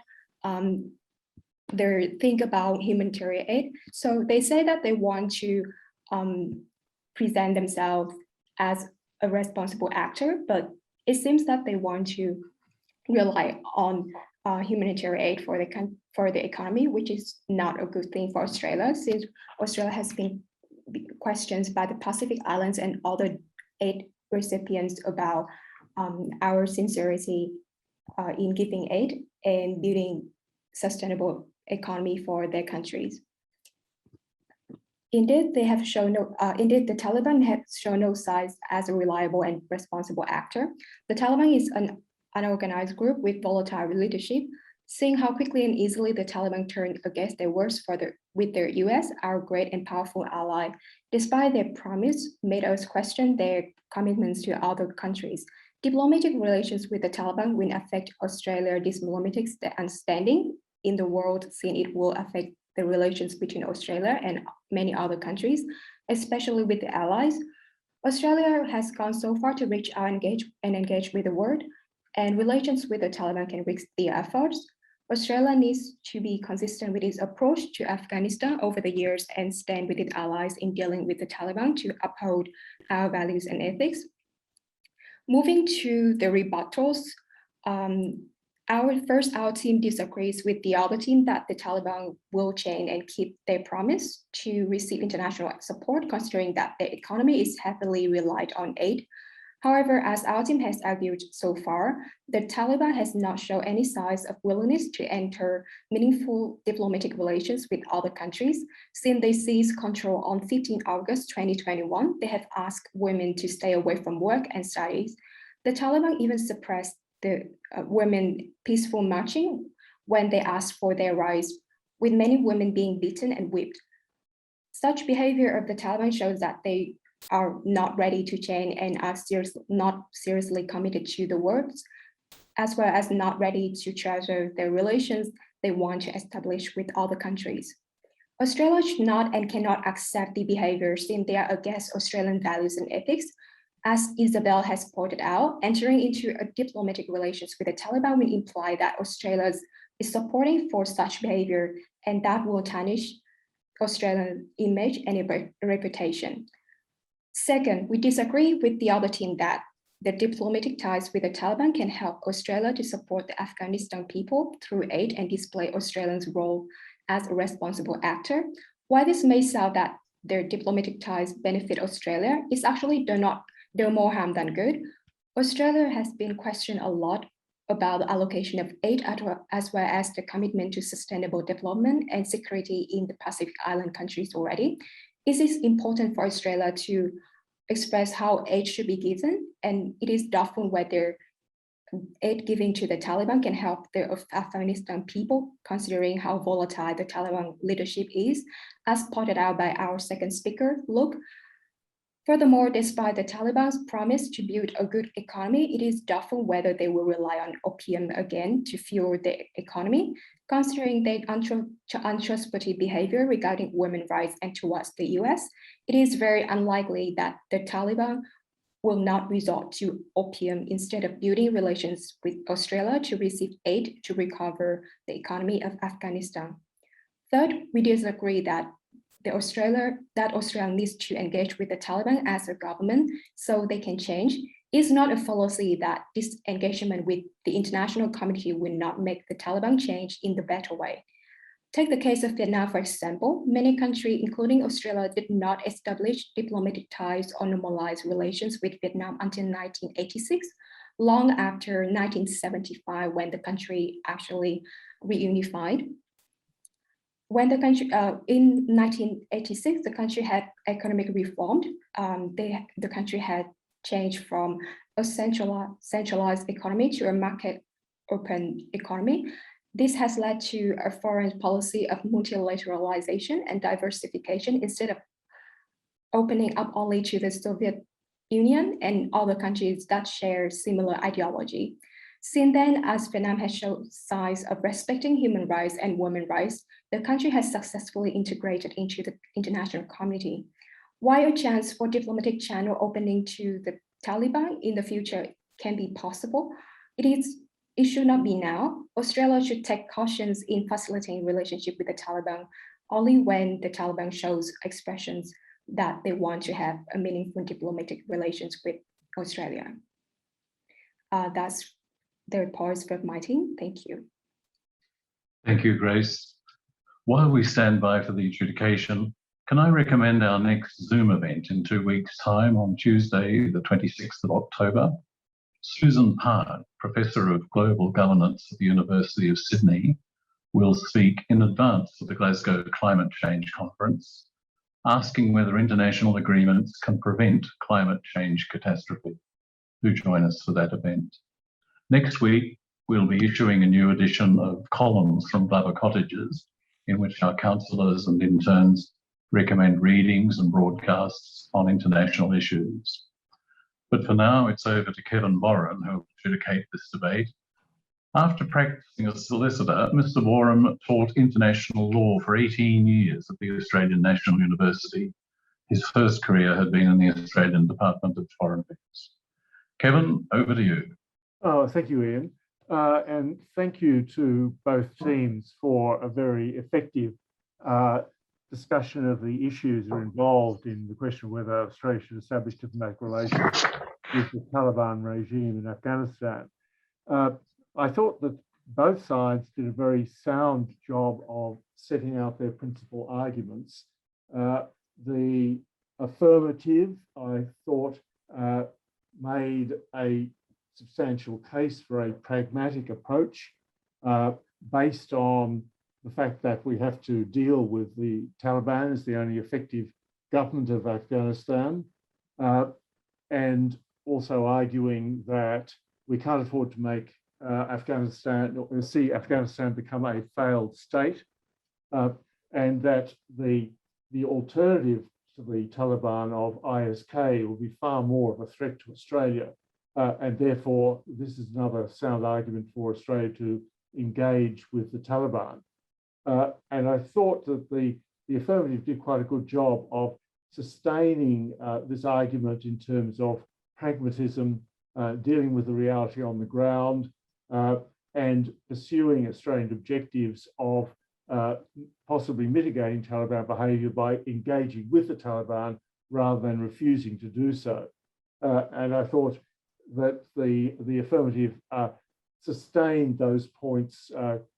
they think about humanitarian aid. So they say that they want to present themselves as a responsible actor, but it seems that they want to rely on humanitarian aid for the economy, which is not a good thing for Australia, since Australia has been questioned by the Pacific Islands and other aid recipients about our sincerity in giving aid and building sustainable economy for their countries. Indeed, the Taliban has shown no signs as a reliable and responsible actor. The Taliban is an unorganized group with volatile leadership. Seeing how quickly and easily the Taliban turned against their words with their US, our great and powerful ally, despite their promise, made us question their commitments to other countries. Diplomatic relations with the Taliban will affect Australia's diplomatic standing in the world, since it will affect the relations between Australia and many other countries, especially with the allies. Australia has gone so far to reach out and engage with the world, and relations with the Taliban can risk their efforts. Australia needs to be consistent with its approach to Afghanistan over the years and stand with its allies in dealing with the Taliban to uphold our values and ethics. Moving to the rebuttals, our team disagrees with the other team that the Taliban will change and keep their promise to receive international support, considering that their economy is heavily relied on aid. However, as our team has argued so far, the Taliban has not shown any signs of willingness to enter meaningful diplomatic relations with other countries. Since they seized control on 15 August 2021, they have asked women to stay away from work and studies. The Taliban even suppressed the women peaceful marching when they asked for their rights, with many women being beaten and whipped. Such behavior of the Taliban shows that they are not ready to change and are not seriously committed to the words, as well as not ready to treasure the relations they want to establish with other countries. Australia should not and cannot accept the behavior since they are against Australian values and ethics. As Isabel has pointed out, entering into a diplomatic relations with the Taliban will imply that Australia is supporting for such behavior, and that will tarnish Australian image and reputation. Second, we disagree with the other team that the diplomatic ties with the Taliban can help Australia to support the Afghanistan people through aid and display Australia's role as a responsible actor. While this may sound that their diplomatic ties benefit Australia, it's actually do more harm than good. Australia has been questioned a lot about the allocation of aid as well as the commitment to sustainable development and security in the Pacific Island countries already. It is important for Australia to express how aid should be given, and it is doubtful whether aid given to the Taliban can help the Afghanistan people, considering how volatile the Taliban leadership is. As pointed out by our second speaker, Luke, Furthermore, despite the Taliban's promise to build a good economy, it is doubtful whether they will rely on opium again to fuel the economy, considering their untrustworthy behavior regarding women's rights and towards the US. It is very unlikely that the Taliban will not resort to opium instead of building relations with Australia to receive aid to recover the economy of Afghanistan. Third, we disagree that Australia needs to engage with the Taliban as a government so they can change. It's not a fallacy that this engagement with the international community will not make the Taliban change in the better way. Take the case of Vietnam, for example. Many countries, including Australia, did not establish diplomatic ties or normalize relations with Vietnam until 1986, long after 1975, when the country actually reunified. When the country, in 1986, the country had economic reform. The country had changed from a centralized economy to a market open economy. This has led to a foreign policy of multilateralization and diversification instead of opening up only to the Soviet Union and other countries that share similar ideology. Since then, as Vietnam has shown signs of respecting human rights and women's rights, the country has successfully integrated into the international community. While a chance for diplomatic channel opening to the Taliban in the future can be possible, it should not be now. Australia should take cautions in facilitating relationship with the Taliban only when the Taliban shows expressions that they want to have a meaningful diplomatic relations with Australia. That's the reports from my team. Thank you. Thank you, Grace. While we stand by for the adjudication, can I recommend our next Zoom event in 2 weeks' time on Tuesday, the 26th of October? Susan Park, Professor of Global Governance at the University of Sydney, will speak in advance of the Glasgow Climate Change Conference, asking whether international agreements can prevent climate change catastrophe. Do join us for that event. Next week, we'll be issuing a new edition of columns from Glover Cottages, in which our counsellors and interns recommend readings and broadcasts on international issues. But for now, it's over to Kevin Boreham, who will adjudicate this debate. After practicing as solicitor, Mr. Boreham taught international law for 18 years at the Australian National University. His first career had been in the Australian Department of Foreign Affairs. Kevin, over to you. Oh, thank you, Ian. And thank you to both teams for a very effective discussion of the issues that are involved in the question of whether Australia should establish diplomatic relations with the Taliban regime in Afghanistan. I thought that both sides did a very sound job of setting out their principal arguments. The affirmative, I thought, made a substantial case for a pragmatic approach based on the fact that we have to deal with the Taliban as the only effective government of Afghanistan, and also arguing that we can't afford to make see Afghanistan become a failed state, and that the alternative to the Taliban of ISK will be far more of a threat to Australia. And therefore, this is another sound argument for Australia to engage with the Taliban. And I thought that the affirmative did quite a good job of sustaining this argument in terms of pragmatism, dealing with the reality on the ground, and pursuing Australian objectives of possibly mitigating Taliban behaviour by engaging with the Taliban rather than refusing to do so. And I thought that the affirmative sustained those points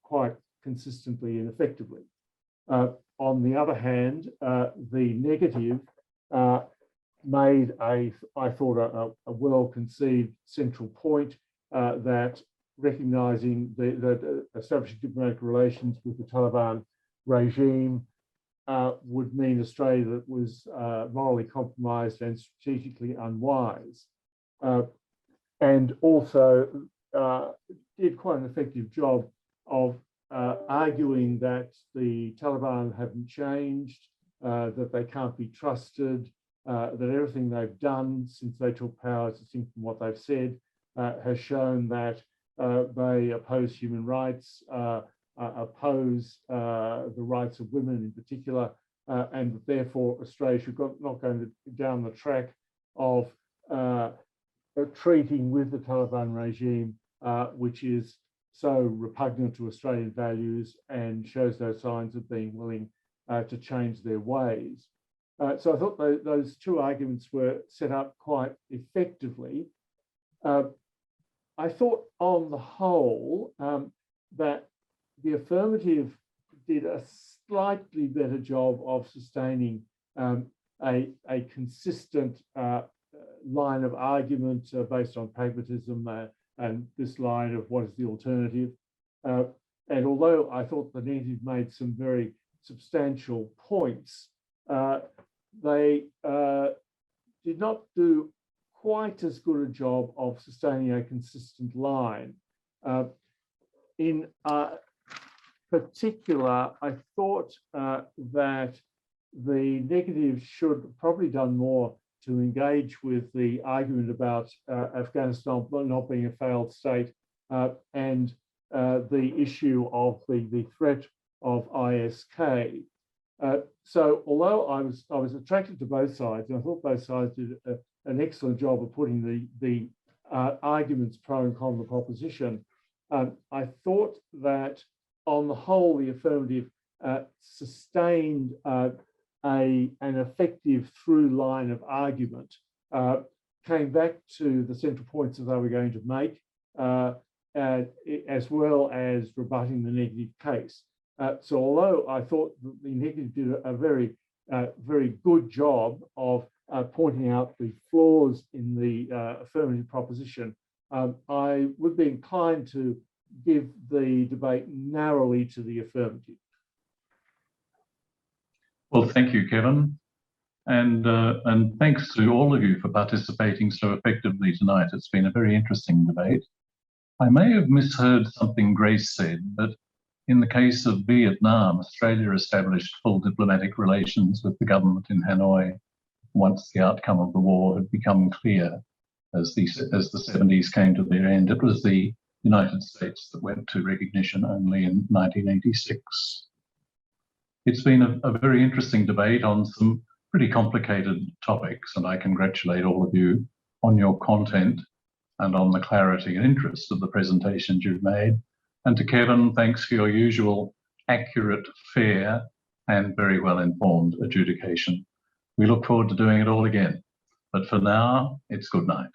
quite consistently and effectively. On the other hand, the negative made I thought, a well-conceived central point that recognising that establishing diplomatic relations with the Taliban regime would mean Australia that was morally compromised and strategically unwise. And also did quite an effective job of arguing that the Taliban haven't changed, that they can't be trusted, that everything they've done since they took power, as distinct from what they've said, has shown that they oppose human rights, oppose the rights of women in particular, and therefore Australia should not go down the track of treating with the Taliban regime, which is so repugnant to Australian values and shows no signs of being willing to change their ways. So I thought those two arguments were set up quite effectively. I thought on the whole that the affirmative did a slightly better job of sustaining a consistent line of argument based on pragmatism and this line of what is the alternative. And although I thought the negative made some very substantial points, they did not do quite as good a job of sustaining a consistent line. In particular, I thought that the negative should have probably done more to engage with the argument about Afghanistan not being a failed state and the issue of the threat of ISK. So although I was attracted to both sides, and I thought both sides did an excellent job of putting the arguments pro and con the proposition, I thought that on the whole, the affirmative sustained an effective through line of argument, came back to the central points that they were going to make, as well as rebutting the negative case. So although I thought that the negative did a very, very good job of pointing out the flaws in the affirmative proposition, I would be inclined to give the debate narrowly to the affirmative. Well, thank you, Kevin. And thanks to all of you for participating so effectively tonight. It's been a very interesting debate. I may have misheard something Grace said, but in the case of Vietnam, Australia established full diplomatic relations with the government in Hanoi once the outcome of the war had become clear as the 70s came to their end. It was the United States that went to recognition only in 1986. It's been a very interesting debate on some pretty complicated topics, and I congratulate all of you on your content and on the clarity and interest of the presentations you've made. And to Kevin, thanks for your usual accurate, fair, and very well-informed adjudication. We look forward to doing it all again. But for now, it's good night.